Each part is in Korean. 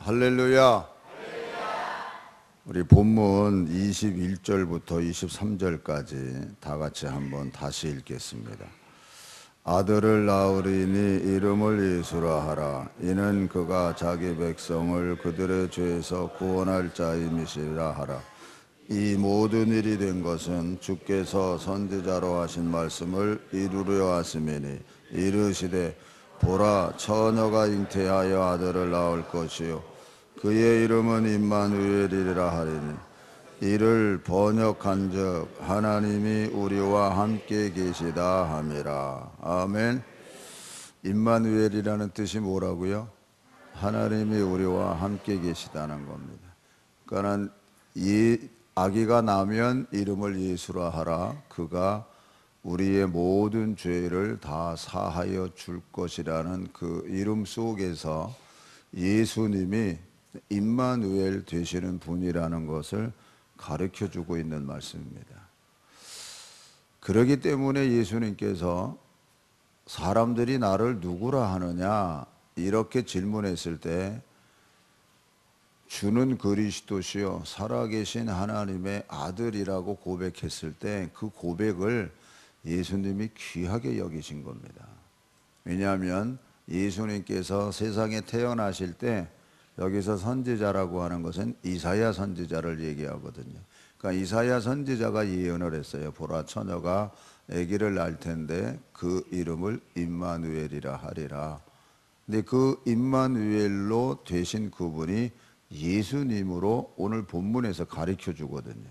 할렐루야. 우리 본문 21절부터 23절까지 다 같이 한번 다시 읽겠습니다. 아들을 낳으리니 이름을 예수라 하라. 이는 그가 자기 백성을 그들의 죄에서 구원할 자임이시라 하라. 이 모든 일이 된 것은 주께서 선지자로 하신 말씀을 이루려 하심이니 이르시되 보라, 처녀가 잉태하여 아들을 낳을 것이요 그의 이름은 임마누엘이라 하리니 이를 번역한즉 하나님이 우리와 함께 계시다 함이라. 아멘. 임마누엘이라는 뜻이 뭐라고요? 하나님이 우리와 함께 계시다는 겁니다. 그러니까 이 아기가 나면 이름을 예수라 하라. 그가 우리의 모든 죄를 다 사하여 줄 것이라는 그 이름 속에서 예수님이 임마누엘 되시는 분이라는 것을 가르쳐 주고 있는 말씀입니다. 그렇기 때문에 예수님께서 사람들이 나를 누구라 하느냐 이렇게 질문했을 때 주는 그리스도시요 살아계신 하나님의 아들이라고 고백했을 때 그 고백을 예수님이 귀하게 여기신 겁니다. 왜냐하면 예수님께서 세상에 태어나실 때 여기서 선지자라고 하는 것은 이사야 선지자를 얘기하거든요. 그러니까 이사야 선지자가 예언을 했어요. 보라, 처녀가 아기를 낳을 텐데 그 이름을 임마누엘이라 하리라. 근데 그 임마누엘로 되신 그분이 예수님으로 오늘 본문에서 가르쳐 주거든요.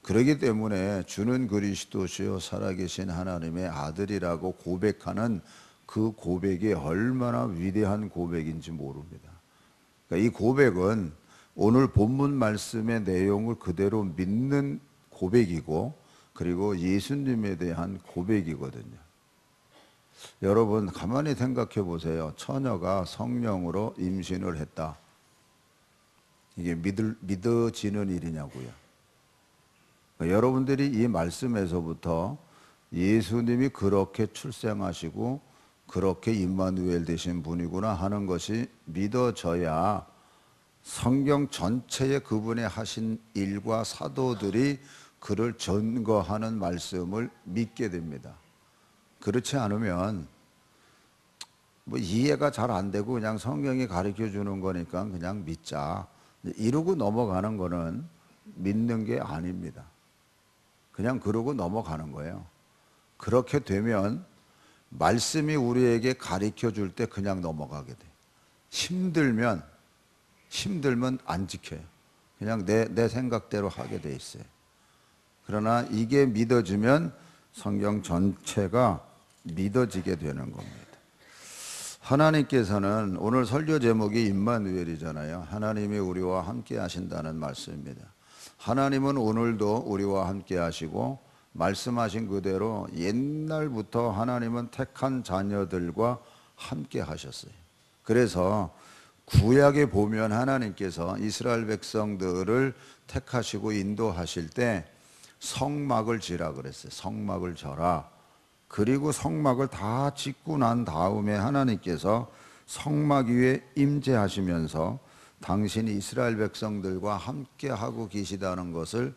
그렇기 때문에 주는 그리스도시요 살아계신 하나님의 아들이라고 고백하는 그 고백이 얼마나 위대한 고백인지 모릅니다. 그러니까 이 고백은 오늘 본문 말씀의 내용을 그대로 믿는 고백이고 그리고 예수님에 대한 고백이거든요. 여러분 가만히 생각해 보세요. 처녀가 성령으로 임신을 했다. 이게 믿어지는 일이냐고요. 그러니까 여러분들이 이 말씀에서부터 예수님이 그렇게 출생하시고 그렇게 임마누엘 되신 분이구나 하는 것이 믿어져야 성경 전체에 그분의 하신 일과 사도들이 그를 전거하는 말씀을 믿게 됩니다. 그렇지 않으면 뭐 이해가 잘 안 되고 그냥 성경이 가르쳐 주는 거니까 그냥 믿자 이러고 넘어가는 거는 믿는 게 아닙니다. 그냥 그러고 넘어가는 거예요. 그렇게 되면 말씀이 우리에게 가르쳐 줄 때 그냥 넘어가게 돼. 힘들면 안 지켜요. 그냥 내 생각대로 하게 돼 있어요. 그러나 이게 믿어지면 성경 전체가 믿어지게 되는 겁니다. 하나님께서는 오늘 설교 제목이 임마누엘이잖아요. 하나님이 우리와 함께 하신다는 말씀입니다. 하나님은 오늘도 우리와 함께 하시고 말씀하신 그대로 옛날부터 하나님은 택한 자녀들과 함께 하셨어요. 그래서 구약에 보면 하나님께서 이스라엘 백성들을 택하시고 인도하실 때 성막을 지라 그랬어요. 성막을 져라. 그리고 성막을 다 짓고 난 다음에 하나님께서 성막 위에 임재하시면서 당신이 이스라엘 백성들과 함께 하고 계시다는 것을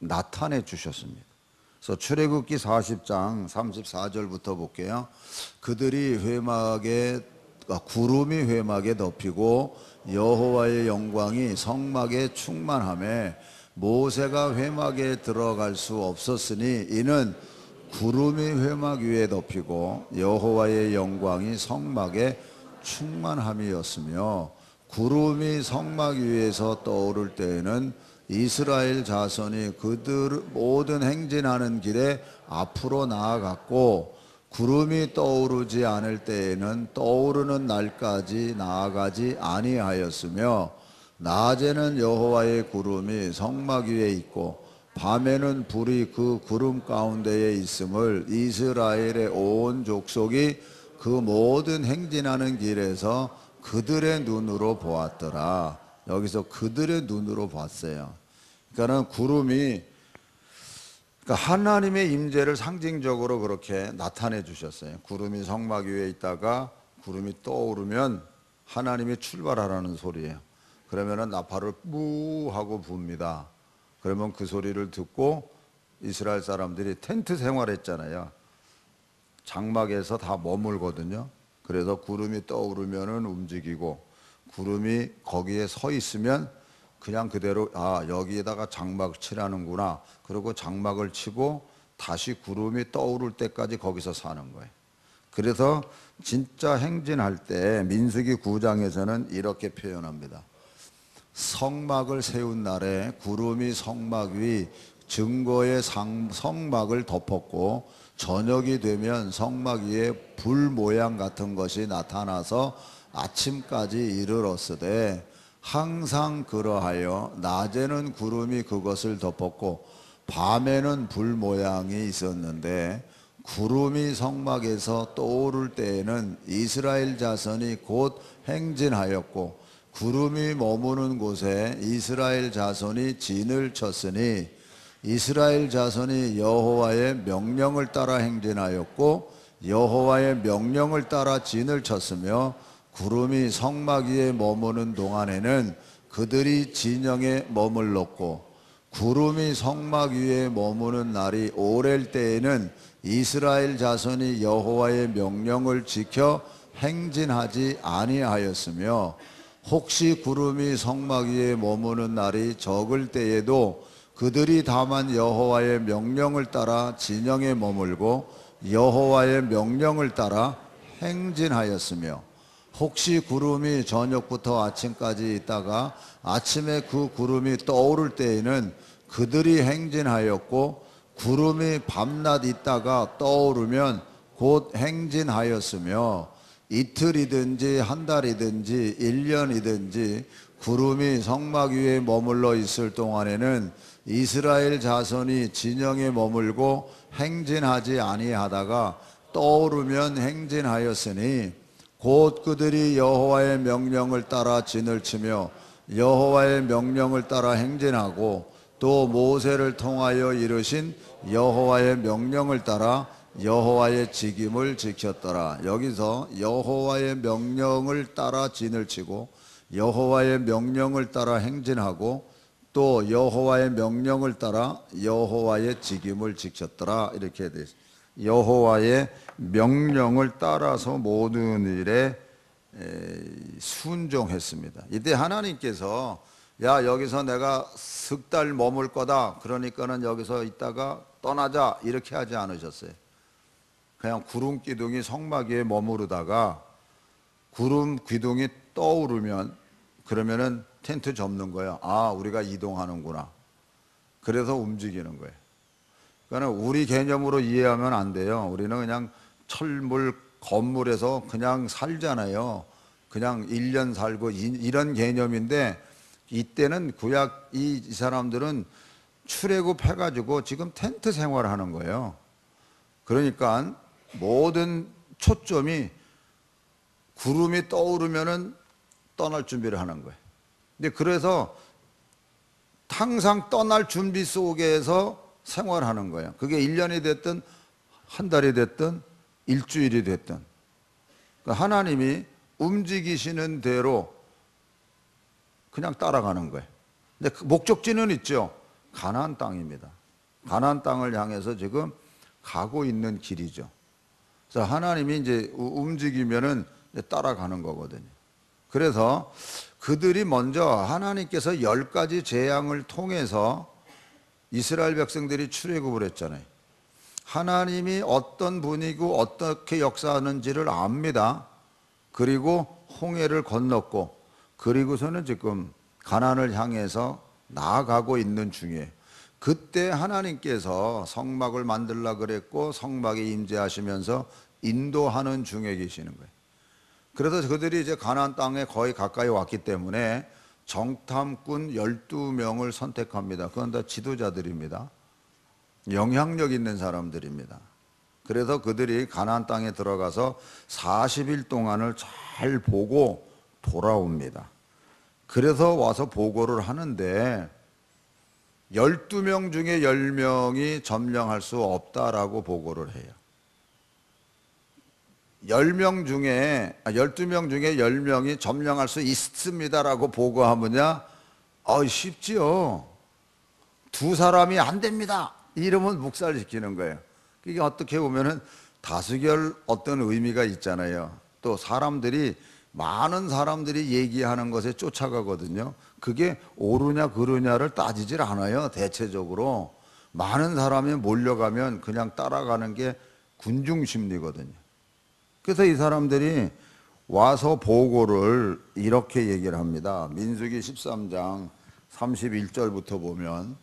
나타내 주셨습니다. 그래서 출애굽기 40장 34절부터 볼게요. 그들이 구름이 회막에 덮이고 여호와의 영광이 성막에 충만하며 모세가 회막에 들어갈 수 없었으니 이는 구름이 회막 위에 덮이고 여호와의 영광이 성막에 충만함이었으며 구름이 성막 위에서 떠오를 때에는 이스라엘 자손이 그들 모든 행진하는 길에 앞으로 나아갔고 구름이 떠오르지 않을 때에는 떠오르는 날까지 나아가지 아니하였으며 낮에는 여호와의 구름이 성막 위에 있고 밤에는 불이 그 구름 가운데에 있음을 이스라엘의 온 족속이 그 모든 행진하는 길에서 그들의 눈으로 보았더라. 여기서 그들의 눈으로 봤어요. 그러니까는 구름이 하나님의 임재를 상징적으로 그렇게 나타내 주셨어요. 구름이 성막 위에 있다가 구름이 떠오르면 하나님이 출발하라는 소리예요. 그러면은 나팔을 뿌 하고 붑니다. 그러면 그 소리를 듣고 이스라엘 사람들이 텐트 생활했잖아요. 장막에서 다 머물거든요. 그래서 구름이 떠오르면은 움직이고, 구름이 거기에 서 있으면 그냥 그대로 여기에다가 장막을 치라는구나. 그리고 장막을 치고 다시 구름이 떠오를 때까지 거기서 사는 거예요. 그래서 진짜 행진할 때 민수기 9장에서는 이렇게 표현합니다. 성막을 세운 날에 구름이 성막 위 증거의 성막을 덮었고, 저녁이 되면 성막 위에 불 모양 같은 것이 나타나서 아침까지 이르렀으되, 항상 그러하여 낮에는 구름이 그것을 덮었고 밤에는 불 모양이 있었는데, 구름이 성막에서 떠오를 때에는 이스라엘 자손이 곧 행진하였고, 구름이 머무는 곳에 이스라엘 자손이 진을 쳤으니, 이스라엘 자손이 여호와의 명령을 따라 행진하였고 여호와의 명령을 따라 진을 쳤으며, 구름이 성막 위에 머무는 동안에는 그들이 진영에 머물렀고, 구름이 성막 위에 머무는 날이 오랠 때에는 이스라엘 자손이 여호와의 명령을 지켜 행진하지 아니하였으며, 혹시 구름이 성막 위에 머무는 날이 적을 때에도 그들이 다만 여호와의 명령을 따라 진영에 머물고 여호와의 명령을 따라 행진하였으며, 혹시 구름이 저녁부터 아침까지 있다가 아침에 그 구름이 떠오를 때에는 그들이 행진하였고, 구름이 밤낮 있다가 떠오르면 곧 행진하였으며, 이틀이든지 한 달이든지 1년이든지 구름이 성막 위에 머물러 있을 동안에는 이스라엘 자손이 진영에 머물고 행진하지 아니하다가 떠오르면 행진하였으니, 곧 그들이 여호와의 명령을 따라 진을 치며 여호와의 명령을 따라 행진하고, 또 모세를 통하여 이르신 여호와의 명령을 따라 여호와의 직임을 지켰더라. 여기서 여호와의 명령을 따라 진을 치고 여호와의 명령을 따라 행진하고 또 여호와의 명령을 따라 여호와의 직임을 지켰더라, 이렇게 돼 있습니다. 여호와의 명령을 따라서 모든 일에 순종했습니다. 이때 하나님께서 여기서 내가 석 달 머물 거다, 그러니까는 여기서 있다가 떠나자, 이렇게 하지 않으셨어요. 그냥 구름 기둥이 성막 위에 머무르다가 구름 기둥이 떠오르면 그러면은 텐트 접는 거예요. 우리가 이동하는구나. 그래서 움직이는 거예요. 그러니까 우리 개념으로 이해하면 안 돼요. 우리는 그냥 철물 건물에서 그냥 살잖아요. 그냥 1년 살고 이런 개념인데, 이때는 구약 이 사람들은 출애굽해가지고 지금 텐트 생활하는 거예요. 그러니까 모든 초점이 구름이 떠오르면은 떠날 준비를 하는 거예요. 근데 그래서 항상 떠날 준비 속에서 생활하는 거예요. 그게 1년이 됐든 한 달이 됐든 일주일이 됐든, 그러니까 하나님이 움직이시는 대로 그냥 따라가는 거예요. 근데 그 목적지는 있죠. 가나안 땅입니다. 가나안 땅을 향해서 지금 가고 있는 길이죠. 그래서 하나님이 이제 움직이면은 따라가는 거거든요. 그래서 그들이 먼저 하나님께서 10가지 재앙을 통해서 이스라엘 백성들이 출애굽을 했잖아요. 하나님이 어떤 분이고 어떻게 역사하는지를 압니다. 그리고 홍해를 건넜고, 그리고서는 지금 가나안을 향해서 나아가고 있는 중에, 그때 하나님께서 성막을 만들라 그랬고 성막에 임재하시면서 인도하는 중에 계시는 거예요. 그래서 그들이 이제 가나안 땅에 거의 가까이 왔기 때문에 정탐꾼 12명을 선택합니다. 그건 다 지도자들입니다. 영향력 있는 사람들입니다. 그래서 그들이 가나안 땅에 들어가서 40일 동안을 잘 보고 돌아옵니다. 그래서 와서 보고를 하는데 12명 중에 10명이 점령할 수 없다라고 보고를 해요. 12명 중에 10명이 점령할 수 있습니다라고 보고하면야 쉽지요. 두 사람이 안 됩니다 이러면 묵살시키는 거예요. 이게 어떻게 보면은 다수결 어떤 의미가 있잖아요. 또 많은 사람들이 얘기하는 것에 쫓아가거든요. 그게 옳으냐 그르냐를 따지질 않아요. 대체적으로 많은 사람이 몰려가면 그냥 따라가는 게 군중심리거든요. 그래서 이 사람들이 와서 보고를 이렇게 얘기를 합니다. 민수기 13장 31절부터 보면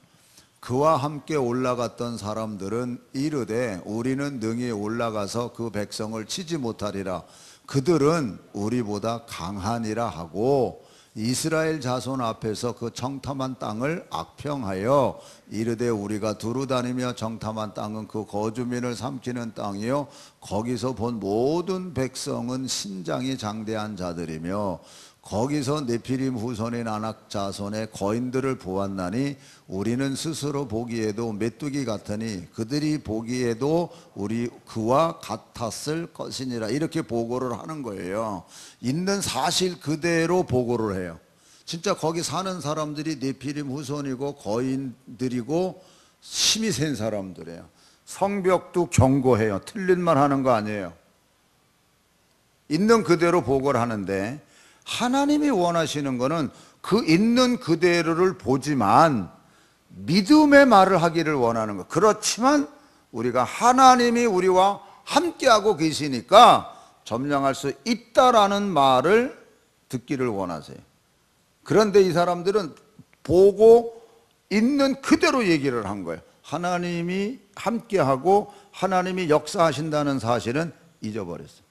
그와 함께 올라갔던 사람들은 이르되 우리는 능히 올라가서 그 백성을 치지 못하리라. 그들은 우리보다 강하니라 하고 이스라엘 자손 앞에서 그 정탐한 땅을 악평하여 이르되 우리가 두루 다니며 정탐한 땅은 그 거주민을 삼키는 땅이요 거기서 본 모든 백성은 신장이 장대한 자들이며 거기서 네피림 후손인 아낙 자손의 거인들을 보았나니 우리는 스스로 보기에도 메뚜기 같으니 그들이 보기에도 우리 그와 같았을 것이니라. 이렇게 보고를 하는 거예요. 있는 사실 그대로 보고를 해요. 진짜 거기 사는 사람들이 네피림 후손이고 거인들이고 힘이 센 사람들이에요. 성벽도 견고해요. 틀린 말 하는 거 아니에요. 있는 그대로 보고를 하는데 하나님이 원하시는 거는 그 있는 그대로를 보지만 믿음의 말을 하기를 원하는 거. 그렇지만 우리가 하나님이 우리와 함께하고 계시니까 점령할 수 있다라는 말을 듣기를 원하세요. 그런데 이 사람들은 보고 있는 그대로 얘기를 한 거예요. 하나님이 함께하고 하나님이 역사하신다는 사실은 잊어버렸어요.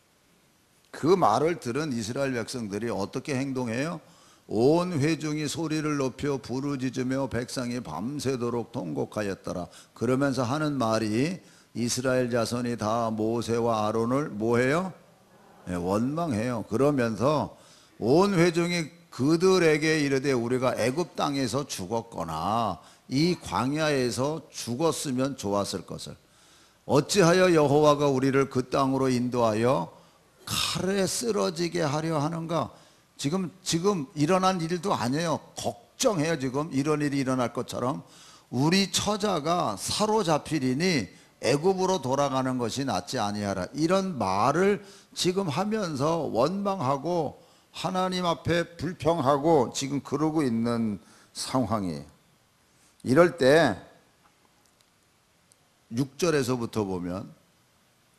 그 말을 들은 이스라엘 백성들이 어떻게 행동해요? 온 회중이 소리를 높여 부르짖으며 백성이 밤새도록 통곡하였더라. 그러면서 하는 말이 이스라엘 자손이 다 모세와 아론을 뭐해요? 원망해요. 그러면서 온 회중이 그들에게 이르되 우리가 애굽 땅에서 죽었거나 이 광야에서 죽었으면 좋았을 것을 어찌하여 여호와가 우리를 그 땅으로 인도하여 칼에 쓰러지게 하려 하는가? 지금 일어난 일도 아니에요. 걱정해요. 지금 이런 일이 일어날 것처럼 우리 처자가 사로잡히리니 애굽으로 돌아가는 것이 낫지 아니하라. 이런 말을 지금 하면서 원망하고 하나님 앞에 불평하고 지금 그러고 있는 상황이에요. 이럴 때 6절에서부터 보면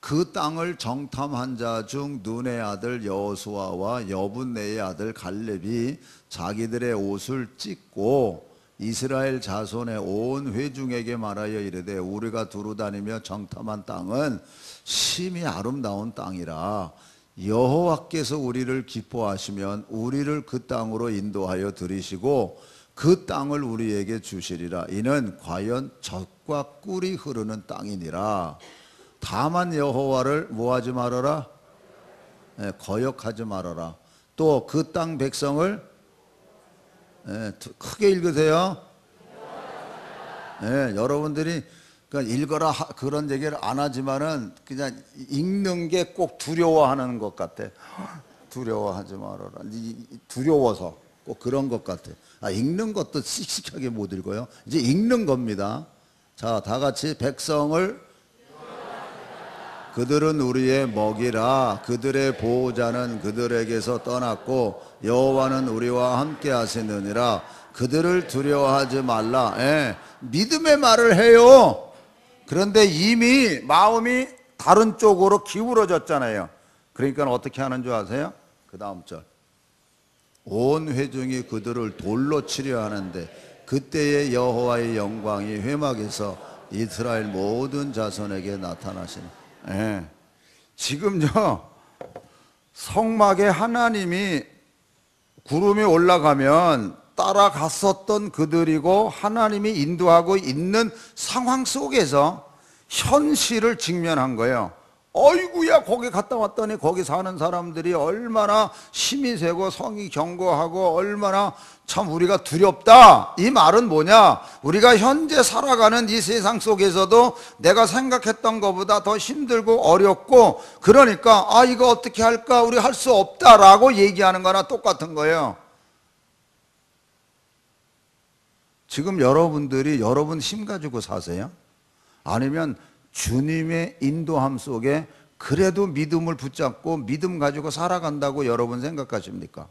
그 땅을 정탐한 자 중 눈의 아들 여호수아와 여분네의 아들 갈렙이 자기들의 옷을 찢고 이스라엘 자손의 온 회중에게 말하여 이르되 우리가 두루 다니며 정탐한 땅은 심히 아름다운 땅이라 여호와께서 우리를 기뻐하시면 우리를 그 땅으로 인도하여 들이시고 그 땅을 우리에게 주시리라. 이는 과연 젖과 꿀이 흐르는 땅이니라. 다만 여호와를 뭐하지 말아라? 거역하지 말아라. 또 그 땅 백성을 크게 읽으세요. 여러분들이 그러니까 읽어라 그런 얘기를 안 하지만은 그냥 읽는 게 꼭 두려워하는 것 같아. 두려워하지 말아라. 두려워서 꼭 그런 것 같아. 읽는 것도 씩씩하게 못 읽어요. 이제 읽는 겁니다. 자, 다 같이 백성을 그들은 우리의 먹이라. 그들의 보호자는 그들에게서 떠났고 여호와는 우리와 함께 하시느니라. 그들을 두려워하지 말라. 믿음의 말을 해요. 그런데 이미 마음이 다른 쪽으로 기울어졌잖아요. 그러니까 어떻게 하는 줄 아세요? 그 다음 절. 온 회중이 그들을 돌로 치려 하는데 그때의 여호와의 영광이 회막에서 이스라엘 모든 자손에게 나타나시니. 지금요 성막에 하나님이 구름이 올라가면 따라갔었던 그들이고 하나님이 인도하고 있는 상황 속에서 현실을 직면한 거예요. 어이구야, 거기 갔다 왔더니 거기 사는 사람들이 얼마나 힘이 세고 성이 견고하고 얼마나 참 우리가 두렵다. 이 말은 뭐냐? 우리가 현재 살아가는 이 세상 속에서도 내가 생각했던 것보다 더 힘들고 어렵고, 그러니까 아, 이거 어떻게 할까? 우리 할 수 없다라고 얘기하는 거나 똑같은 거예요. 지금 여러분들이 여러분 힘 가지고 사세요? 아니면 주님의 인도함 속에 그래도 믿음을 붙잡고 믿음 가지고 살아간다고 여러분 생각하십니까?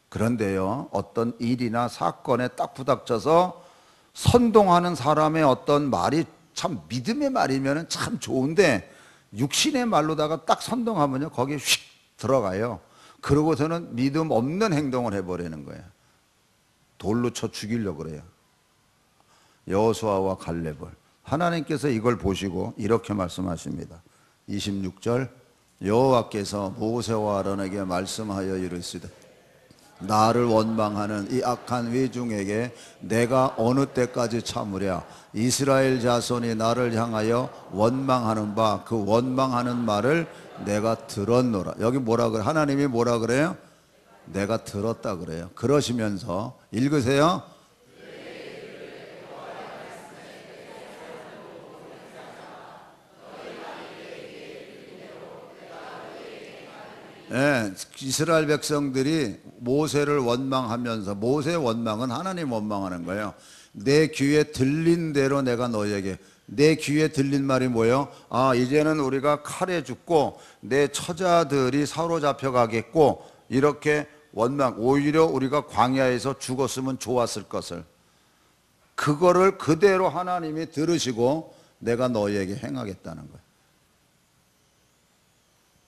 그런데요, 어떤 일이나 사건에 딱 부닥쳐서 선동하는 사람의 어떤 말이 참 믿음의 말이면 참 좋은데, 육신의 말로다가 딱 선동하면요, 거기에 휙 들어가요. 그러고서는 믿음 없는 행동을 해버리는 거예요. 돌로 쳐 죽이려고 그래요. 여호수아와 갈렙을. 하나님께서 이걸 보시고 이렇게 말씀하십니다. 26절, 여호와께서 모세와 아론에게 말씀하여 이르시되, 나를 원망하는 이 악한 회중에게 내가 어느 때까지 참으랴? 이스라엘 자손이 나를 향하여 원망하는 바 그 원망하는 말을 내가 들었노라. 여기 뭐라 그래? 하나님이 뭐라 그래요? 내가 들었다 그래요. 그러시면서 읽으세요. 예, 이스라엘 백성들이 모세를 원망하면서, 모세의 원망은 하나님 원망하는 거예요. 내 귀에 들린 대로 내가 너희에게, 내 귀에 들린 말이 뭐예요? 아, 이제는 우리가 칼에 죽고 내 처자들이 사로잡혀 가겠고, 이렇게 원망, 오히려 우리가 광야에서 죽었으면 좋았을 것을, 그거를 그대로 하나님이 들으시고 내가 너희에게 행하겠다는 거예요.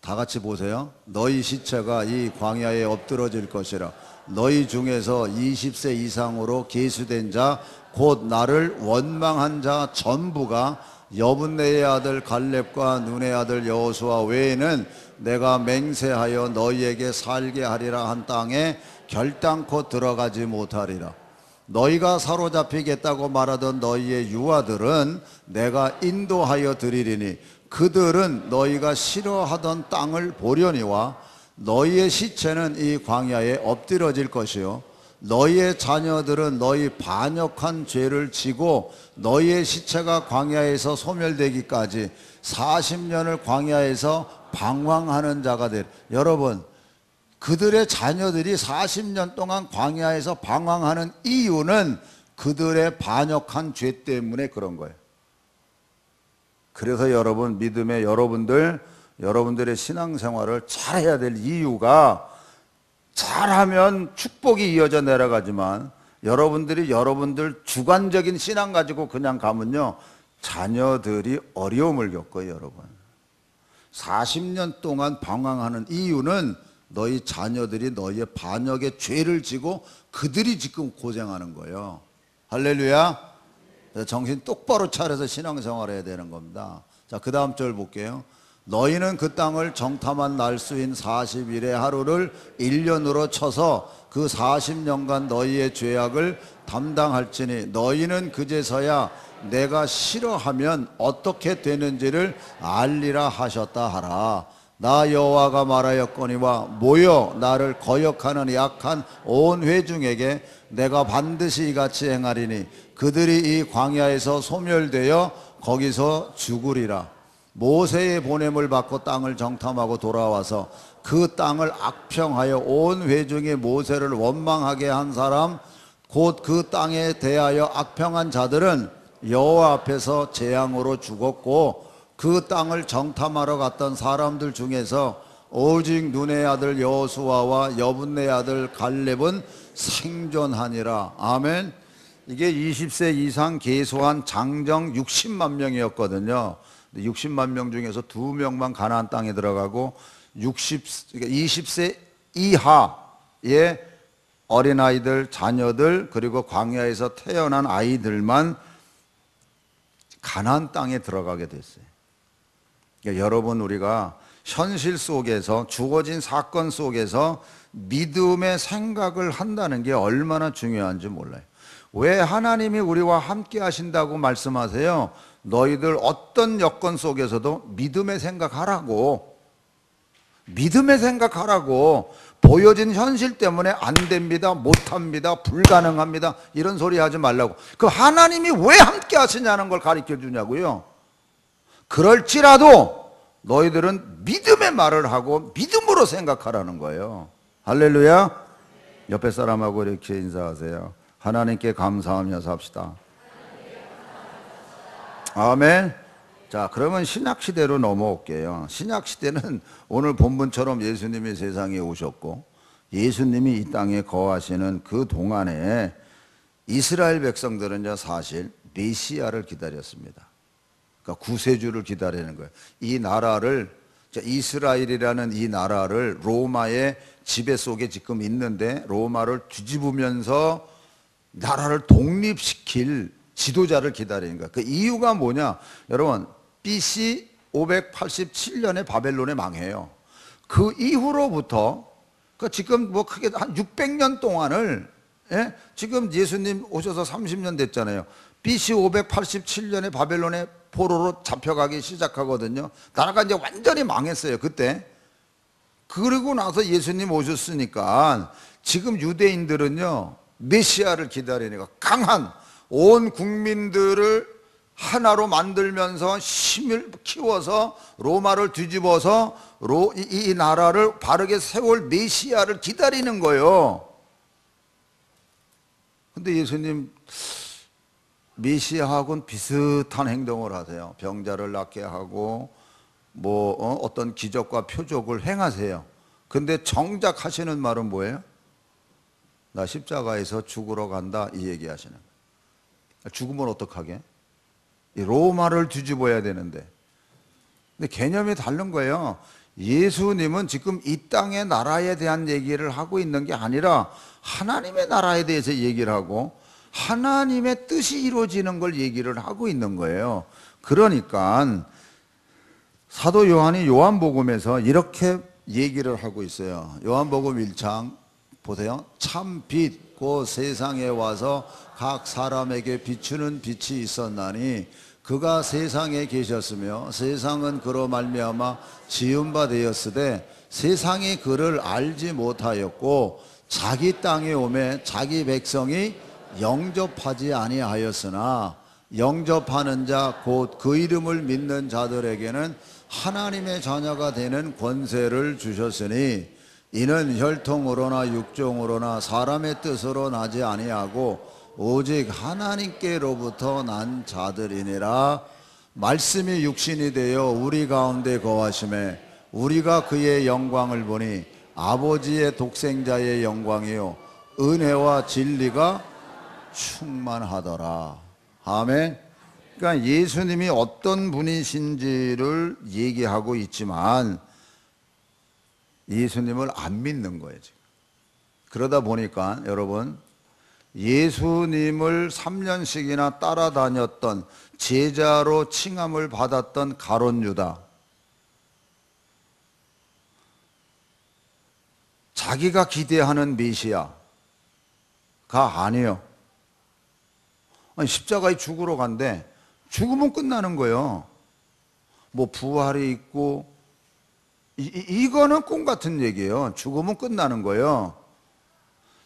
다 같이 보세요. 너희 시체가 이 광야에 엎드러질 것이라. 너희 중에서 20세 이상으로 계수된 자 곧 나를 원망한 자 전부가 여분네의 아들 갈렙과 눈의 아들 여호수아 외에는 내가 맹세하여 너희에게 살게 하리라 한 땅에 결단코 들어가지 못하리라. 너희가 사로잡히겠다고 말하던 너희의 유아들은 내가 인도하여 드리리니 그들은 너희가 싫어하던 땅을 보려니와 너희의 시체는 이 광야에 엎드러질 것이요 너희의 자녀들은 너희 반역한 죄를 지고 너희의 시체가 광야에서 소멸되기까지 40년을 광야에서 방황하는 자가 될. 여러분, 그들의 자녀들이 40년 동안 광야에서 방황하는 이유는 그들의 반역한 죄 때문에 그런 거예요. 그래서 여러분, 믿음의 여러분들의 신앙생활을 잘해야 될 이유가, 잘하면 축복이 이어져 내려가지만 여러분들이 여러분들 주관적인 신앙 가지고 그냥 가면요, 자녀들이 어려움을 겪어요. 여러분, 40년 동안 방황하는 이유는 너희 자녀들이 너희의 반역의 죄를 지고 그들이 지금 고생하는 거예요. 할렐루야. 정신 똑바로 차려서 신앙생활 해야 되는 겁니다. 자, 그 다음 절 볼게요. 너희는 그 땅을 정탐한 날수인 40일의 하루를 1년으로 쳐서 그 40년간 너희의 죄악을 담당할지니 너희는 그제서야 내가 싫어하면 어떻게 되는지를 알리라 하셨다 하라. 나 여호와가 말하였거니와 모여 나를 거역하는 약한 온 회중에게 내가 반드시 이같이 행하리니 그들이 이 광야에서 소멸되어 거기서 죽으리라. 모세의 보냄을 받고 땅을 정탐하고 돌아와서 그 땅을 악평하여 온 회중이 모세를 원망하게 한 사람 곧 그 땅에 대하여 악평한 자들은 여호와 앞에서 재앙으로 죽었고 그 땅을 정탐하러 갔던 사람들 중에서 오직 눈의 아들 여호수아와 여분네 아들 갈렙은 생존하니라. 아멘. 이게 20세 이상 계수한 장정 60만 명이었거든요. 60만 명 중에서 2명만 가나안 땅에 들어가고 20세 이하의 어린아이들, 자녀들, 그리고 광야에서 태어난 아이들만 가나안 땅에 들어가게 됐어요. 그러니까 여러분, 우리가 현실 속에서, 주어진 사건 속에서 믿음의 생각을 한다는 게 얼마나 중요한지 몰라요. 왜 하나님이 우리와 함께 하신다고 말씀하세요? 너희들 어떤 여건 속에서도 믿음의 생각하라고. 믿음의 생각하라고. 보여진 현실 때문에 안 됩니다, 못합니다, 불가능합니다 이런 소리 하지 말라고. 그 하나님이 왜 함께 하시냐는 걸 가르쳐 주냐고요. 그럴지라도 너희들은 믿음의 말을 하고 믿음으로 생각하라는 거예요. 할렐루야. 옆에 사람하고 이렇게 인사하세요. 하나님께 감사하며 삽시다. 아멘. 자, 그러면 신약시대로 넘어올게요. 신약시대는 오늘 본문처럼 예수님이 세상에 오셨고 예수님이 이 땅에 거하시는 그 동안에 이스라엘 백성들은요, 사실 메시아를 기다렸습니다. 그러니까 구세주를 기다리는 거예요. 이 나라를, 이스라엘이라는 이 나라를 로마의 지배 속에 지금 있는데 로마를 뒤집으면서 나라를 독립시킬 지도자를 기다리는 거예요. 그 이유가 뭐냐? 여러분, BC 587년에 바벨론에 망해요. 그 이후로부터 지금 뭐 크게 한 600년 동안을, 예? 지금 예수님 오셔서 30년 됐잖아요. BC 587년에 바벨론에 포로로 잡혀가기 시작하거든요. 나라가 이제 완전히 망했어요, 그때. 그리고 나서 예수님 오셨으니까 지금 유대인들은요, 메시아를 기다리니까 강한 온 국민들을 하나로 만들면서 힘을 키워서 로마를 뒤집어서 이 나라를 바르게 세울 메시아를 기다리는 거예요. 근데 예수님 메시아하고는 비슷한 행동을 하세요. 병자를 낫게 하고 어떤 기적과 표적을 행하세요. 근데 정작 하시는 말은 뭐예요? 나 십자가에서 죽으러 간다, 이 얘기 하시는 거예요. 죽으면 어떡하게? 로마를 뒤집어야 되는데. 근데 개념이 다른 거예요. 예수님은 지금 이 땅의 나라에 대한 얘기를 하고 있는 게 아니라 하나님의 나라에 대해서 얘기를 하고 하나님의 뜻이 이루어지는 걸 얘기를 하고 있는 거예요. 그러니까 사도 요한이 요한복음에서 이렇게 얘기를 하고 있어요. 요한복음 1장 보세요. 참 빛, 곧 세상에 와서 각 사람에게 비추는 빛이 있었나니 그가 세상에 계셨으며 세상은 그로 말미암아 지은 바 되었으되 세상이 그를 알지 못하였고 자기 땅에 오매 자기 백성이 영접하지 아니하였으나 영접하는 자 곧 그 이름을 믿는 자들에게는 하나님의 자녀가 되는 권세를 주셨으니 이는 혈통으로나 육종으로나 사람의 뜻으로 나지 아니하고 오직 하나님께로부터 난 자들이니라. 말씀이 육신이 되어 우리 가운데 거하심에 우리가 그의 영광을 보니 아버지의 독생자의 영광이요 은혜와 진리가 충만하더라. 아멘. 그러니까 예수님이 어떤 분이신지를 얘기하고 있지만 예수님을 안 믿는 거예요, 지금. 그러다 보니까 여러분, 예수님을 3년씩이나 따라다녔던 제자로 칭함을 받았던 가룟 유다, 자기가 기대하는 메시아가 아니에요. 아니, 십자가에 죽으러 간대. 죽으면 끝나는 거예요. 뭐 부활이 있고 이거는 꿈 같은 얘기예요. 죽으면 끝나는 거예요.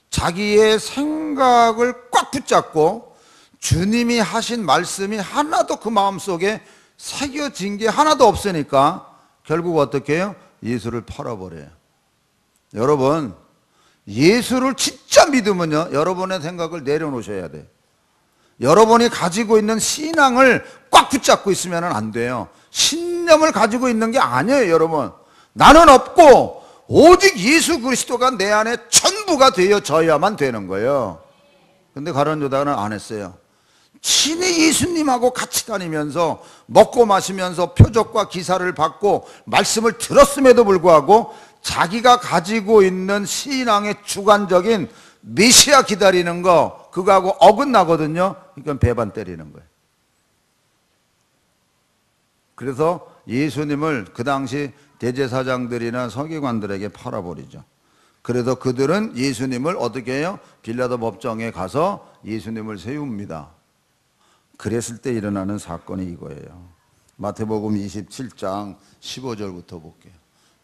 자기의 생각을 꽉 붙잡고 주님이 하신 말씀이 하나도 그 마음속에 새겨진 게 하나도 없으니까 결국 어떻게 해요? 예수를 팔아버려요. 여러분, 예수를 진짜 믿으면요, 여러분의 생각을 내려놓으셔야 돼요. 여러분이 가지고 있는 신앙을 꽉 붙잡고 있으면 안 돼요. 신념을 가지고 있는 게 아니에요, 여러분. 나는 없고 오직 예수 그리스도가 내 안에 전부가 되어져야만 되는 거예요. 근데 가룟 유다는 안 했어요. 친히 예수님하고 같이 다니면서 먹고 마시면서 표적과 기사를 받고 말씀을 들었음에도 불구하고 자기가 가지고 있는 신앙의 주관적인 메시아 기다리는 거, 그거하고 어긋나거든요. 그러니까 배반 때리는 거예요. 그래서 예수님을 그 당시 대제사장들이나 서기관들에게 팔아버리죠. 그래서 그들은 예수님을 어떻게 해요? 빌라도 법정에 가서 예수님을 세웁니다. 그랬을 때 일어나는 사건이 이거예요. 마태복음 27장 15절부터 볼게요.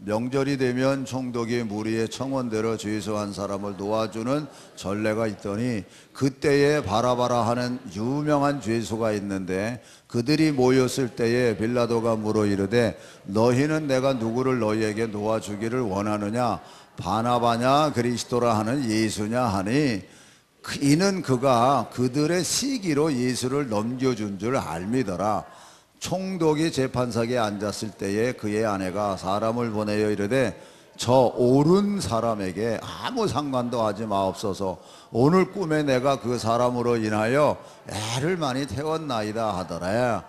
명절이 되면 총독이 무리의 청원대로 죄수한 사람을 놓아주는 전례가 있더니 그때에 바라바라 하는 유명한 죄수가 있는데 그들이 모였을 때에 빌라도가 물어 이르되 너희는 내가 누구를 너희에게 놓아주기를 원하느냐 바나바냐 그리스도라 하는 예수냐 하니 이는 그가 그들의 시기로 예수를 넘겨준 줄 알미더라. 총독이 재판석에 앉았을 때에 그의 아내가 사람을 보내어 이르되 저 옳은 사람에게 아무 상관도 하지 마옵소서. 오늘 꿈에 내가 그 사람으로 인하여 애를 많이 태웠나이다 하더라.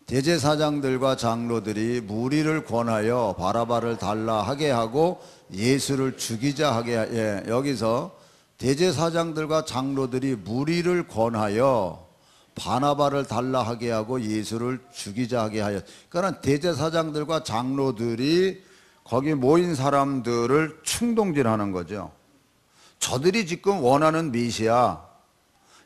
대제사장들과 장로들이 무리를 권하여 바라바를 달라 하게 하고 예수를 죽이자 하게 여기서 대제사장들과 장로들이 무리를 권하여 바나바를 달라 하게 하고 예수를 죽이자 하게 하였. 그러니까 대제사장들과 장로들이 거기 모인 사람들을 충동질하는 거죠. 저들이 지금 원하는 메시아,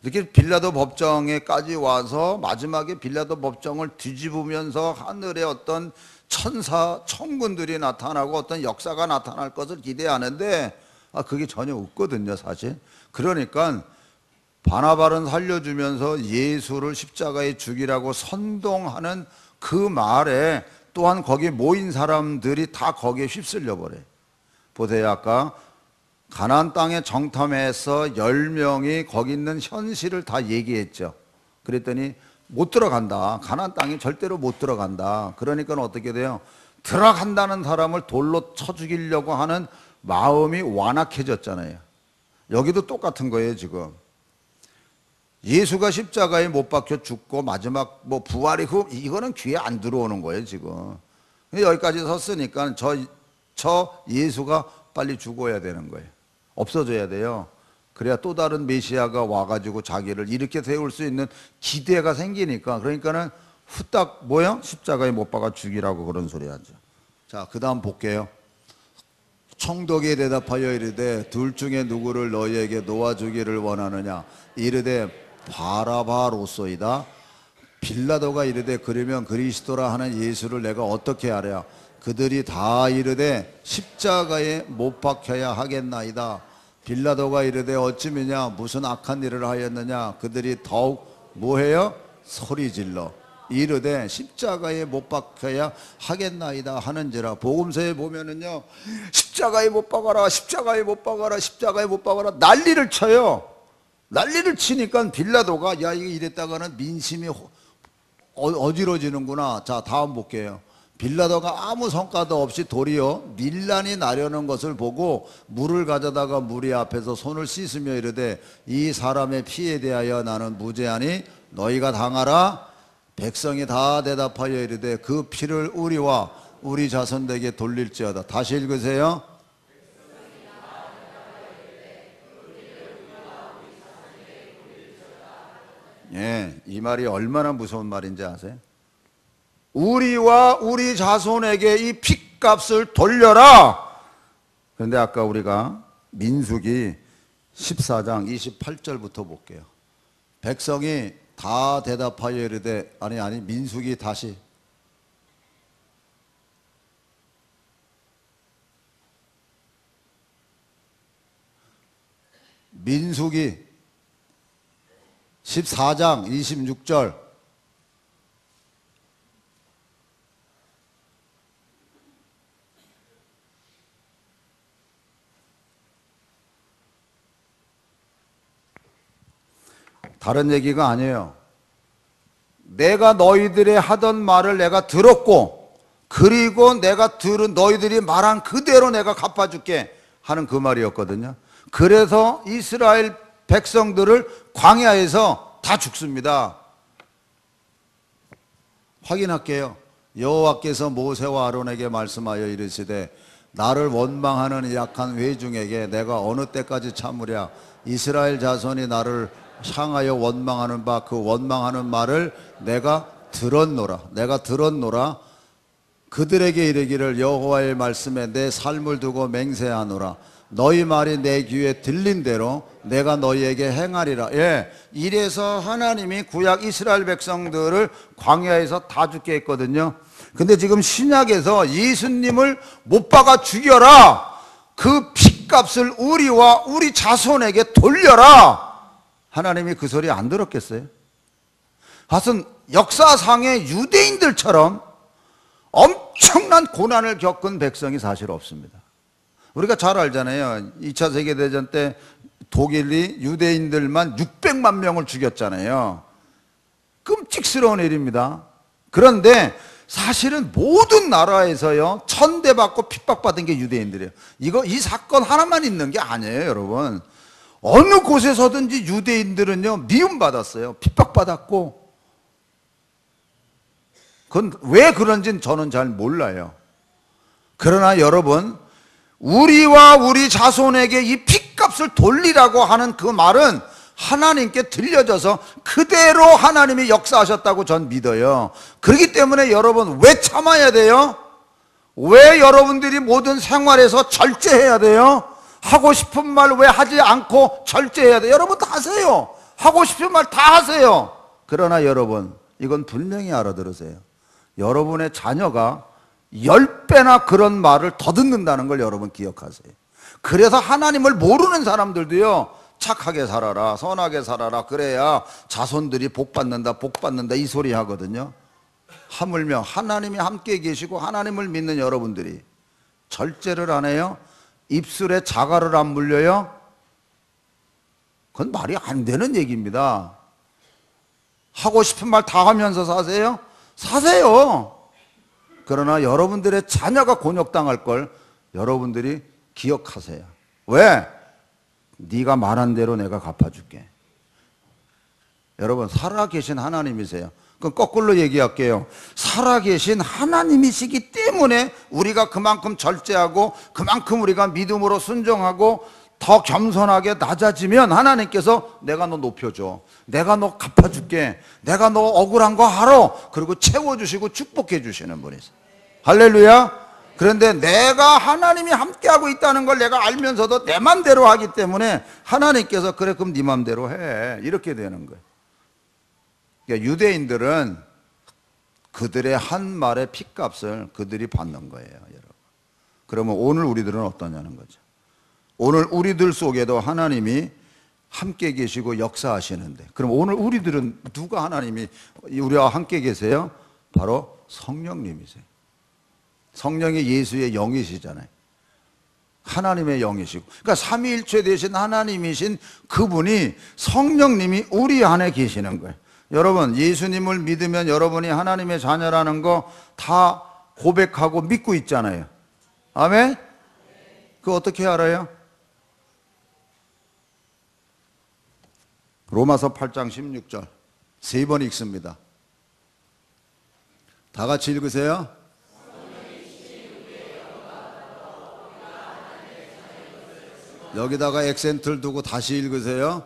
이렇게 빌라도 법정에까지 와서 마지막에 빌라도 법정을 뒤집으면서 하늘에 어떤 천사, 천군들이 나타나고 어떤 역사가 나타날 것을 기대하는데 그게 전혀 없거든요, 사실. 그러니까 바나바는 살려주면서 예수를 십자가에 죽이라고 선동하는 그 말에 또한 거기 모인 사람들이 다 거기에 휩쓸려 버려요. 보세요. 아까 가나안 땅에 정탐해서 10명이 거기 있는 현실을 다 얘기했죠. 그랬더니 못 들어간다. 가나안 땅에 절대로 못 들어간다. 그러니까 어떻게 돼요? 들어간다는 사람을 돌로 쳐 죽이려고 하는 마음이 완악해졌잖아요. 여기도 똑같은 거예요, 지금. 예수가 십자가에 못 박혀 죽고 마지막 부활이 이거는 귀에 안 들어오는 거예요, 지금. 여기까지 섰으니까 저 예수가 빨리 죽어야 되는 거예요. 없어져야 돼요. 그래야 또 다른 메시아가 와가지고 자기를 이렇게 세울 수 있는 기대가 생기니까. 그러니까는 후딱 뭐야? 십자가에 못 박아 죽이라고 그런 소리 하죠. 자, 그 다음 볼게요. 총독이 대답하여 이르되 둘 중에 누구를 너희에게 놓아주기를 원하느냐 이르되 바라바로소이다. 빌라도가 이르되 그러면 그리스도라 하는 예수를 내가 어떻게 하랴. 그들이 다 이르되 십자가에 못 박혀야 하겠나이다. 빌라도가 이르되 어찌미냐 무슨 악한 일을 하였느냐. 그들이 더욱 뭐해요? 소리질러 이르되 십자가에 못 박혀야 하겠나이다 하는지라. 복음서에 보면은요, 십자가에 못 박아라, 십자가에 못 박아라, 십자가에 못 박아라 난리를 쳐요. 난리를 치니까 빌라도가 야 이게 이랬다가는 민심이 어지러지는구나. 자, 다음 볼게요. 빌라도가 아무 성과도 없이 도리어 밀란이 나려는 것을 보고 물을 가져다가 무리 앞에서 손을 씻으며 이르되 이 사람의 피에 대하여 나는 무죄하니 너희가 당하라. 백성이 다 대답하여 이르되 그 피를 우리와 우리 자손에게 돌릴지어다. 다시 읽으세요. 예, 이 말이 얼마나 무서운 말인지 아세요? 우리와 우리 자손에게 이 핏값을 돌려라. 그런데 아까 우리가 민수기 14장 28절부터 볼게요. 백성이 다 대답하여 이르되 아니 민수기 다시 민수기 14장 26절 다른 얘기가 아니에요. 내가 너희들의 하던 말을 내가 들었고 그리고 내가 들은 너희들이 말한 그대로 내가 갚아줄게 하는 그 말이었거든요. 그래서 이스라엘 백성들을 광야에서 다 죽습니다. 확인할게요. 여호와께서 모세와 아론에게 말씀하여 이르시되 나를 원망하는 약한 회중에게 내가 어느 때까지 참으랴. 이스라엘 자손이 나를 향하여 원망하는 바 그 원망하는 말을 내가 들었노라. 그들에게 이르기를 여호와의 말씀에 내 삶을 두고 맹세하노라. 너희 말이 내 귀에 들린 대로 내가 너희에게 행하리라. 예, 이래서 하나님이 구약 이스라엘 백성들을 광야에서 다 죽게 했거든요. 근데 지금 신약에서 예수님을 못 박아 죽여라, 그 핏값을 우리와 우리 자손에게 돌려라, 하나님이 그 소리 안 들었겠어요? 하여튼 역사상의 유대인들처럼 엄청난 고난을 겪은 백성이 사실 없습니다. 우리가 잘 알잖아요. 2차 세계대전 때 독일이 유대인들만 600만 명을 죽였잖아요. 끔찍스러운 일입니다. 그런데 사실은 모든 나라에서요, 천대받고 핍박받은 게 유대인들이에요. 이 사건 하나만 있는 게 아니에요, 여러분. 어느 곳에서든지 유대인들은요, 미움받았어요. 핍박받았고. 그건 왜 그런지는 저는 잘 몰라요. 그러나 여러분, 우리와 우리 자손에게 이 핏값을 돌리라고 하는 그 말은 하나님께 들려져서 그대로 하나님이 역사하셨다고 전 믿어요. 그렇기 때문에 여러분, 왜 참아야 돼요? 왜 여러분들이 모든 생활에서 절제해야 돼요? 하고 싶은 말 왜 하지 않고 절제해야 돼요? 여러분 다 하세요. 하고 싶은 말 다 하세요. 그러나 여러분, 이건 분명히 알아들으세요. 여러분의 자녀가 10배나 그런 말을 더 듣는다는 걸 여러분 기억하세요. 그래서 하나님을 모르는 사람들도요, 착하게 살아라, 선하게 살아라, 그래야 자손들이 복받는다, 복받는다 이 소리 하거든요. 하물며 하나님이 함께 계시고 하나님을 믿는 여러분들이 절제를 안 해요? 입술에 자갈을 안 물려요? 그건 말이 안 되는 얘기입니다. 하고 싶은 말 다 하면서 사세요? 사세요. 그러나 여러분들의 자녀가 곤욕당할 걸 여러분들이 기억하세요. 왜? 네가 말한 대로 내가 갚아줄게. 여러분, 살아계신 하나님이세요. 그럼 거꾸로 얘기할게요. 살아계신 하나님이시기 때문에 우리가 그만큼 절제하고 그만큼 우리가 믿음으로 순종하고 더 겸손하게 낮아지면 하나님께서 내가 너 높여줘, 내가 너 갚아줄게, 내가 너 억울한 거 알아, 그리고 채워주시고 축복해 주시는 분이세요. 할렐루야. 그런데 내가 하나님이 함께하고 있다는 걸 내가 알면서도 내 맘대로 하기 때문에 하나님께서 그래 그럼 네 맘대로 해, 이렇게 되는 거예요. 그러니까 유대인들은 그들의 한 말의 핏값을 그들이 받는 거예요, 여러분. 그러면 오늘 우리들은 어떠냐는 거죠. 오늘 우리들 속에도 하나님이 함께 계시고 역사하시는데, 그럼 오늘 우리들은 누가 하나님이 우리와 함께 계세요? 바로 성령님이세요. 성령이 예수의 영이시잖아요. 하나님의 영이시고, 그러니까 삼위일체 되신 하나님이신 그분이, 성령님이 우리 안에 계시는 거예요. 여러분, 예수님을 믿으면 여러분이 하나님의 자녀라는 거 다 고백하고 믿고 있잖아요. 아멘? 그거 어떻게 알아요? 로마서 8장 16절 3번 읽습니다. 다 같이 읽으세요. 여기다가 액센트를 두고 다시 읽으세요.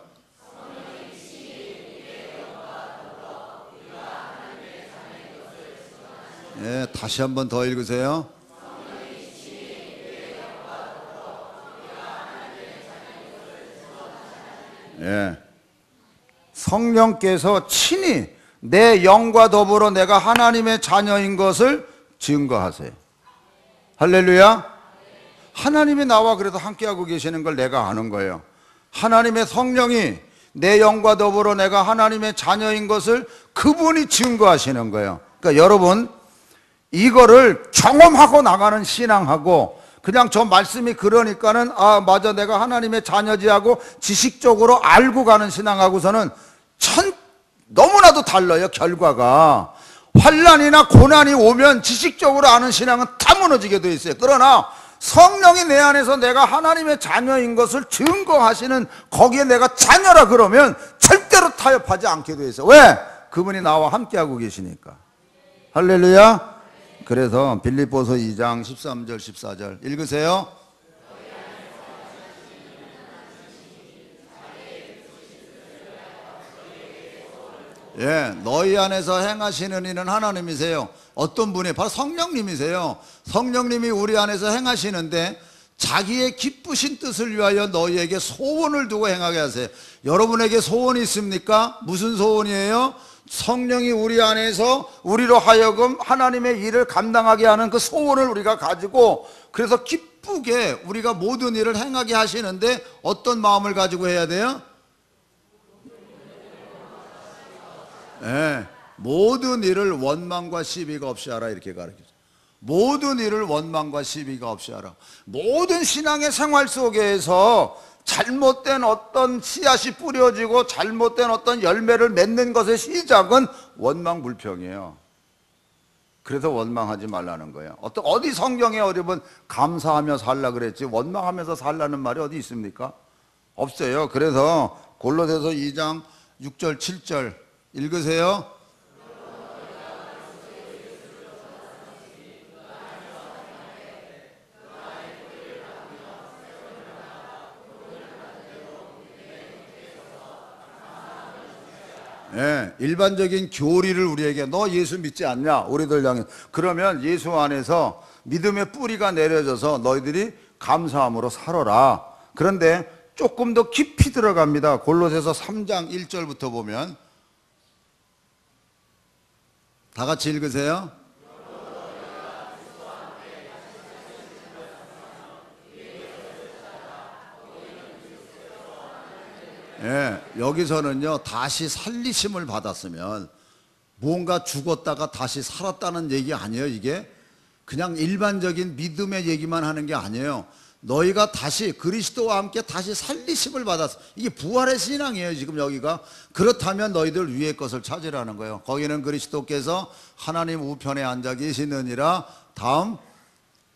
예, 다시 한 번 더 읽으세요. 예, 성령께서 친히 내 영과 더불어 내가 하나님의 자녀인 것을 증거하세요. 할렐루야. 하나님이 나와 그래도 함께하고 계시는 걸 내가 아는 거예요. 하나님의 성령이 내 영과 더불어 내가 하나님의 자녀인 것을 그분이 증거하시는 거예요. 그러니까 여러분, 이거를 경험하고 나가는 신앙하고 그냥 저 말씀이 그러니까는 아 맞아 내가 하나님의 자녀지 하고 지식적으로 알고 가는 신앙하고서는 너무나도 달라요. 결과가 환난이나 고난이 오면 지식적으로 아는 신앙은 다 무너지게 돼 있어요. 그러나 성령이 내 안에서 내가 하나님의 자녀인 것을 증거하시는 거기에 내가 자녀라 그러면 절대로 타협하지 않게 돼 있어요. 왜? 그분이 나와 함께하고 계시니까. 할렐루야. 그래서 빌립보서 2장 13절 14절 읽으세요. 예, 너희 안에서 행하시는 이는 하나님이세요. 어떤 분이? 바로 성령님이세요. 성령님이 우리 안에서 행하시는데 자기의 기쁘신 뜻을 위하여 너희에게 소원을 두고 행하게 하세요. 여러분에게 소원이 있습니까? 무슨 소원이에요? 성령이 우리 안에서 우리로 하여금 하나님의 일을 감당하게 하는 그 소원을 우리가 가지고, 그래서 기쁘게 우리가 모든 일을 행하게 하시는데 어떤 마음을 가지고 해야 돼요? 네, 모든 일을 원망과 시비가 없이 하라, 이렇게 가르쳐요. 모든 일을 원망과 시비가 없이 하라. 모든 신앙의 생활 속에서 잘못된 어떤 씨앗이 뿌려지고 잘못된 어떤 열매를 맺는 것의 시작은 원망 불평이에요. 그래서 원망하지 말라는 거예요. 어디 성경에 어디 보면 감사하며 살라 그랬지 원망하면서 살라는 말이 어디 있습니까? 없어요. 그래서 골로새서 2장 6절 7절 읽으세요. 예, 일반적인 교리를 우리에게, 너 예수 믿지 않냐? 우리들 향해. 그러면 예수 안에서 믿음의 뿌리가 내려져서 너희들이 감사함으로 살아라. 그런데 조금 더 깊이 들어갑니다. 골로새서 3장 1절부터 보면, 다 같이 읽으세요. 예, 여기서는요, 다시 살리심을 받았으면, 뭔가 죽었다가 다시 살았다는 얘기 아니에요. 이게 그냥 일반적인 믿음의 얘기만 하는 게 아니에요. 너희가 다시 그리스도와 함께 다시 살리심을 받았어. 이게 부활의 신앙이에요. 지금 여기가. 그렇다면 너희들 위의 것을 찾으라는 거예요. 거기는 그리스도께서 하나님 우편에 앉아 계시느니라. 다음,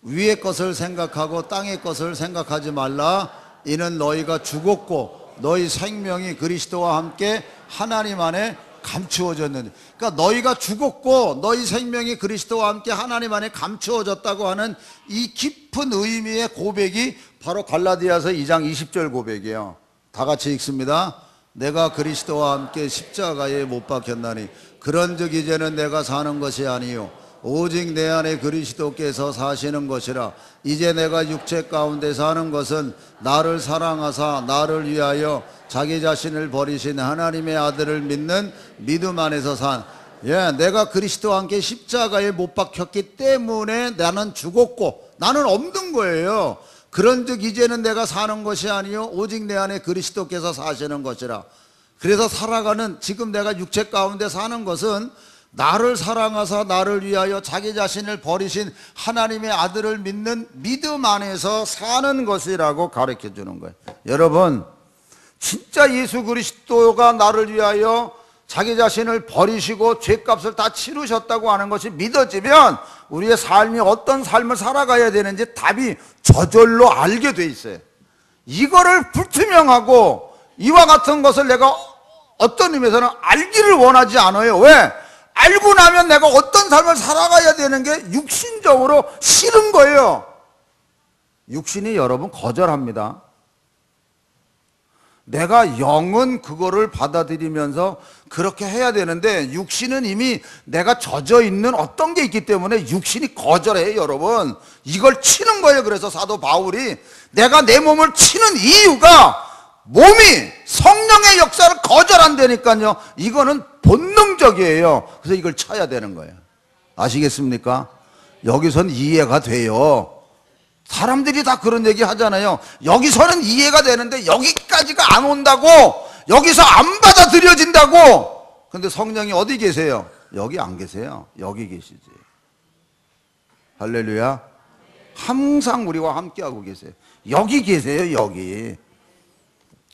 위의 것을 생각하고 땅의 것을 생각하지 말라. 이는 너희가 죽었고 너희 생명이 그리스도와 함께 하나님 안에 감추어졌는데, 그러니까 너희가 죽었고 너희 생명이 그리스도와 함께 하나님 안에 감추어졌다고 하는 이 깊은 의미의 고백이 바로 갈라디아서 2장 20절 고백이에요. 다 같이 읽습니다. 내가 그리스도와 함께 십자가에 못 박혔나니 그런즉 이제는 내가 사는 것이 아니요 오직 내 안에 그리스도께서 사시는 것이라. 이제 내가 육체 가운데 사는 것은 나를 사랑하사 나를 위하여 자기 자신을 버리신 하나님의 아들을 믿는 믿음 안에서 산, 내가 그리스도와 함께 십자가에 못 박혔기 때문에 나는 죽었고 나는 없는 거예요. 그런즉 이제는 내가 사는 것이 아니요 오직 내 안에 그리스도께서 사시는 것이라. 그래서 살아가는, 지금 내가 육체 가운데 사는 것은 나를 사랑하사 나를 위하여 자기 자신을 버리신 하나님의 아들을 믿는 믿음 안에서 사는 것이라고 가르쳐 주는 거예요. 여러분, 진짜 예수 그리스도가 나를 위하여 자기 자신을 버리시고 죄값을 다 치르셨다고 하는 것이 믿어지면 우리의 삶이 어떤 삶을 살아가야 되는지 답이 저절로 알게 돼 있어요. 이거를 불투명하고 이와 같은 것을 내가 어떤 의미에서는 알기를 원하지 않아요. 왜? 알고 나면 내가 어떤 삶을 살아가야 되는 게 육신적으로 싫은 거예요. 육신이 여러분 거절합니다. 내가 영은 그거를 받아들이면서 그렇게 해야 되는데 육신은 이미 내가 젖어 있는 어떤 게 있기 때문에 육신이 거절해요. 여러분, 이걸 치는 거예요. 그래서 사도 바울이 내가 내 몸을 치는 이유가 몸이 성령의 역사를 거절한다니까요. 이거는 본능적이에요. 그래서 이걸 쳐야 되는 거예요. 아시겠습니까? 여기선 이해가 돼요. 사람들이 다 그런 얘기 하잖아요. 여기서는 이해가 되는데 여기까지가 안 온다고, 여기서 안 받아들여진다고. 근데 성령이 어디 계세요? 여기 안 계세요. 여기 계시지. 할렐루야. 항상 우리와 함께하고 계세요. 여기 계세요. 여기.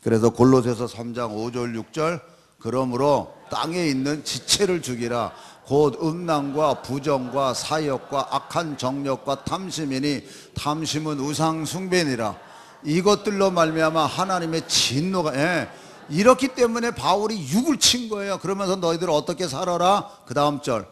그래서 골로새서 3장 5절 6절, 그러므로 땅에 있는 지체를 죽이라. 곧 음란과 부정과 사욕과 악한 정욕과 탐심이니 탐심은 우상 숭배니라. 이것들로 말미암아 하나님의 진노가, 이렇기 때문에 바울이 육을 친 거예요. 그러면서 너희들 어떻게 살아라? 그 다음 절,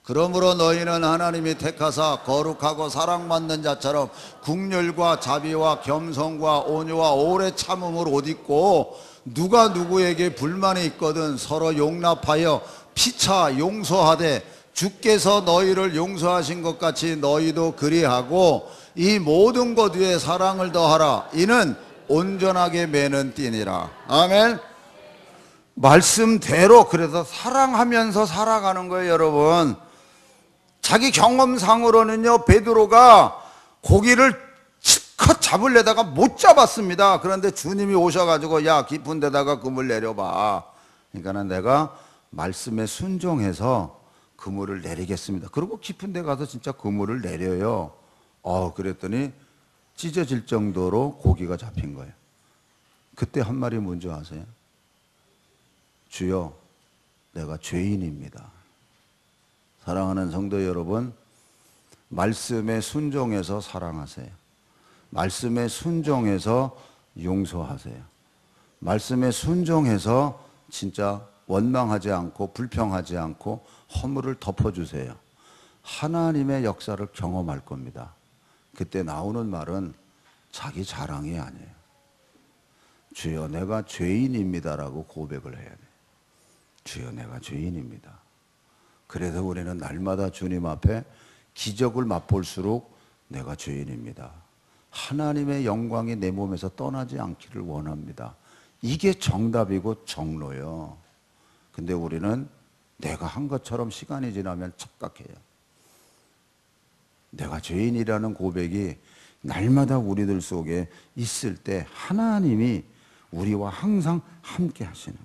그러므로 너희는 하나님이 택하사 거룩하고 사랑받는 자처럼 국률과 자비와 겸손과 온유와 오래 참음을 옷 입고, 누가 누구에게 불만이 있거든 서로 용납하여 피차 용서하되 주께서 너희를 용서하신 것 같이 너희도 그리하고 이 모든 것 위에 사랑을 더하라. 이는 온전하게 매는 띠니라. 아멘. 말씀대로 그래서 사랑하면서 살아가는 거예요, 여러분. 자기 경험상으로는요, 베드로가 고기를 실컷 잡으려다가 못 잡았습니다. 그런데 주님이 오셔가지고 야, 깊은 데다가 그물 내려봐. 그러니까 내가 말씀에 순종해서 그물을 내리겠습니다. 그리고 깊은 데 가서 진짜 그물을 내려요. 그랬더니 찢어질 정도로 고기가 잡힌 거예요. 그때 한 말이 뭔지 아세요? 주여, 내가 죄인입니다. 사랑하는 성도 여러분, 말씀에 순종해서 사랑하세요. 말씀에 순종해서 용서하세요. 말씀에 순종해서 진짜 원망하지 않고 불평하지 않고 허물을 덮어주세요. 하나님의 역사를 경험할 겁니다. 그때 나오는 말은 자기 자랑이 아니에요. 주여, 내가 죄인입니다라고 고백을 해야 돼요. 주여, 내가 죄인입니다. 그래서 우리는 날마다 주님 앞에 기적을 맛볼수록 내가 죄인입니다. 하나님의 영광이 내 몸에서 떠나지 않기를 원합니다. 이게 정답이고 정로요. 근데 우리는 내가 한 것처럼 시간이 지나면 착각해요. 내가 죄인이라는 고백이 날마다 우리들 속에 있을 때 하나님이 우리와 항상 함께 하시는,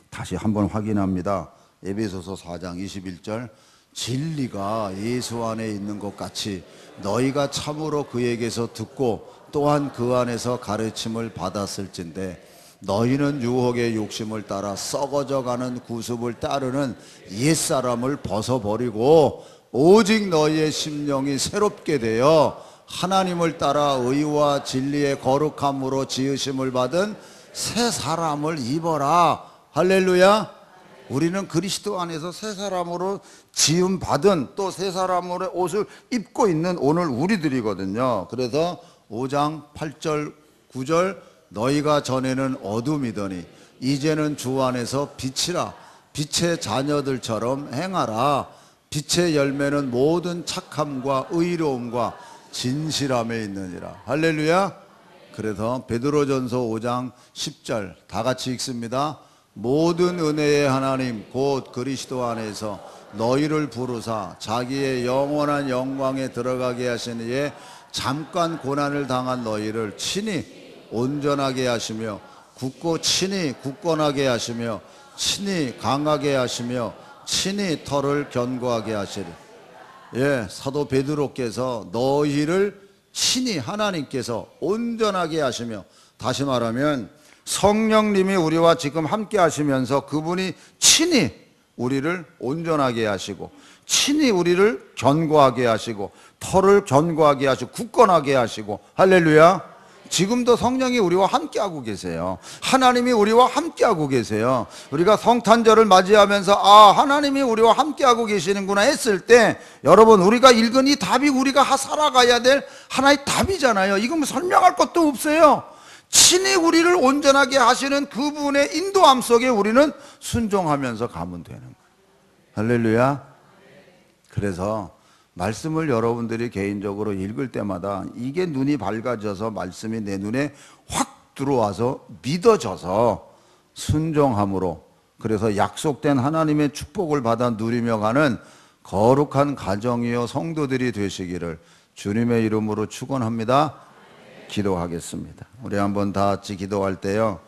다시 한번 확인합니다. 에베소서 4장 21절, 진리가 예수 안에 있는 것 같이 너희가 참으로 그에게서 듣고 또한 그 안에서 가르침을 받았을진데 너희는 유혹의 욕심을 따라 썩어져가는 구습을 따르는 옛사람을 벗어버리고 오직 너희의 심령이 새롭게 되어 하나님을 따라 의와 진리의 거룩함으로 지으심을 받은 새 사람을 입어라. 할렐루야. 우리는 그리스도 안에서 새 사람으로 지음 받은 또 새 사람으로 옷을 입고 있는 오늘 우리들이거든요. 그래서 5장 8절 9절, 너희가 전에는 어둠이더니 이제는 주 안에서 빛이라. 빛의 자녀들처럼 행하라. 빛의 열매는 모든 착함과 의로움과 진실함에 있느니라. 할렐루야. 그래서 베드로전서 5장 10절 다 같이 읽습니다. 모든 은혜의 하나님 곧 그리스도 안에서 너희를 부르사 자기의 영원한 영광에 들어가게 하신 이에 잠깐 고난을 당한 너희를 친히 온전하게 하시며 굳고 친히 굳건하게 하시며 친히 강하게 하시며 친히 털을 견고하게 하시리. 사도 베드로께서 너희를 친히 하나님께서 온전하게 하시며, 다시 말하면 성령님이 우리와 지금 함께 하시면서 그분이 친히 우리를 온전하게 하시고 친히 우리를 견고하게 하시고 털을 견고하게 하시고 굳건하게 하시고, 할렐루야. 지금도 성령이 우리와 함께하고 계세요. 하나님이 우리와 함께하고 계세요. 우리가 성탄절을 맞이하면서 하나님이 우리와 함께하고 계시는구나 했을 때, 여러분, 우리가 읽은 이 답이 우리가 살아가야 될 하나의 답이잖아요. 이건 뭐 설명할 것도 없어요. 친히 우리를 온전하게 하시는 그분의 인도함 속에 우리는 순종하면서 가면 되는 거예요. 할렐루야. 그래서 말씀을 여러분들이 개인적으로 읽을 때마다 이게 눈이 밝아져서 말씀이 내 눈에 확 들어와서 믿어져서 순종함으로, 그래서 약속된 하나님의 축복을 받아 누리며 가는 거룩한 가정이요 성도들이 되시기를 주님의 이름으로 축원합니다. 기도하겠습니다. 우리 한번 다 같이 기도할 때요,